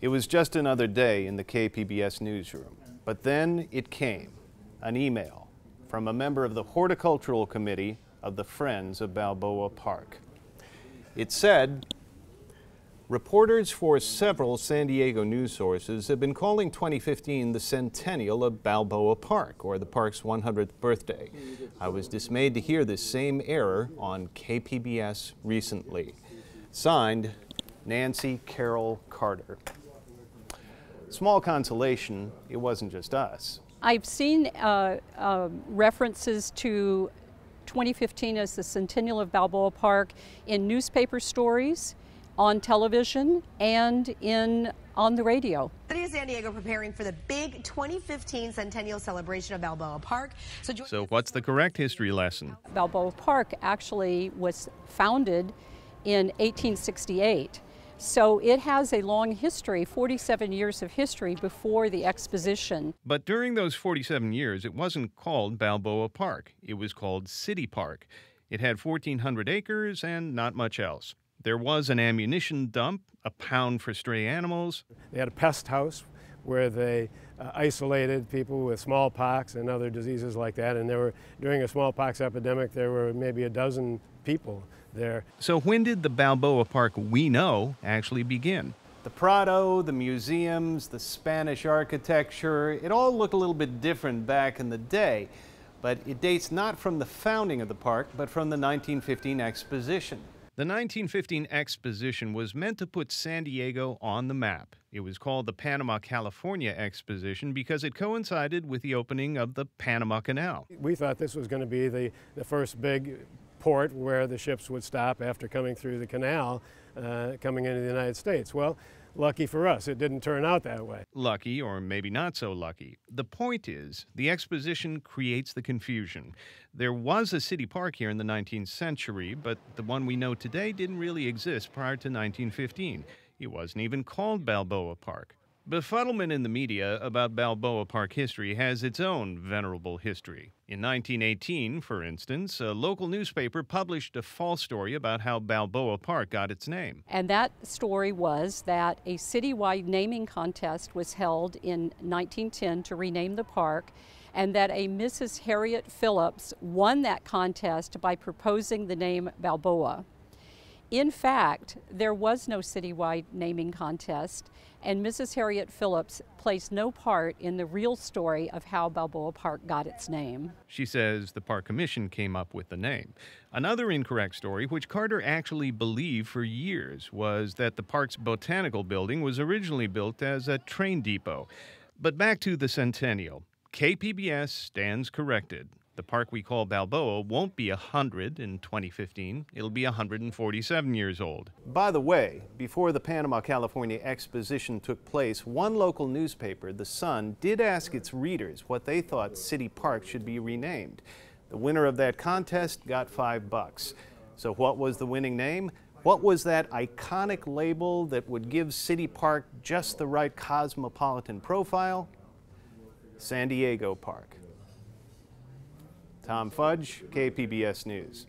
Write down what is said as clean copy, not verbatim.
It was just another day in the KPBS newsroom, but then it came, an email from a member of the Horticultural Committee of the Friends of Balboa Park. It said, reporters for several San Diego news sources have been calling 2015 the centennial of Balboa Park, or the park's 100th birthday. I was dismayed to hear this same error on KPBS recently. Signed, Nancy Carol Carter. Small consolation, it wasn't just us. I've seen references to 2015 as the centennial of Balboa Park in newspaper stories, on television, and on the radio. City of San Diego preparing for the big 2015 centennial celebration of Balboa Park. So what's the correct history lesson? Balboa Park actually was founded in 1868. So it has a long history, 47 years of history before the Exposition. But during those 47 years, it wasn't called Balboa Park. It was called City Park. It had 1,400 acres and not much else. There was an ammunition dump, a pound for stray animals. They had a pest house where they isolated people with smallpox and other diseases like that. And during a smallpox epidemic, there were maybe a dozen people there. So when did the Balboa Park we know actually begin? The Prado, the museums, the Spanish architecture, it all looked a little bit different back in the day. But it dates not from the founding of the park, but from the 1915 Exposition. The 1915 Exposition was meant to put San Diego on the map. It was called the Panama-California Exposition because it coincided with the opening of the Panama Canal. We thought this was going to be the first big port where the ships would stop after coming through the canal, coming into the United States. Well, lucky for us, it didn't turn out that way. Lucky, or maybe not so lucky. The point is, the Exposition creates the confusion. There was a city park here in the 19th century, but the one we know today didn't really exist prior to 1915. It wasn't even called Balboa Park. Befuddlement in the media about Balboa Park history has its own venerable history. In 1918, for instance, a local newspaper published a false story about how Balboa Park got its name. And that story was that a citywide naming contest was held in 1910 to rename the park, and that a Mrs. Harriet Phillips won that contest by proposing the name Balboa. In fact, there was no citywide naming contest, and Mrs. Harriet Phillips plays no part in the real story of how Balboa Park got its name. She says the Park Commission came up with the name. Another incorrect story, which Carter actually believed for years, was that the park's botanical building was originally built as a train depot. But back to the centennial. KPBS stands corrected. The park we call Balboa won't be 100 in 2015. It'll be 147 years old. By the way, before the Panama-California Exposition took place, one local newspaper, The Sun, did ask its readers what they thought City Park should be renamed. The winner of that contest got $5. So what was the winning name? What was that iconic label that would give City Park just the right cosmopolitan profile? San Diego Park. Tom Fudge, KPBS News.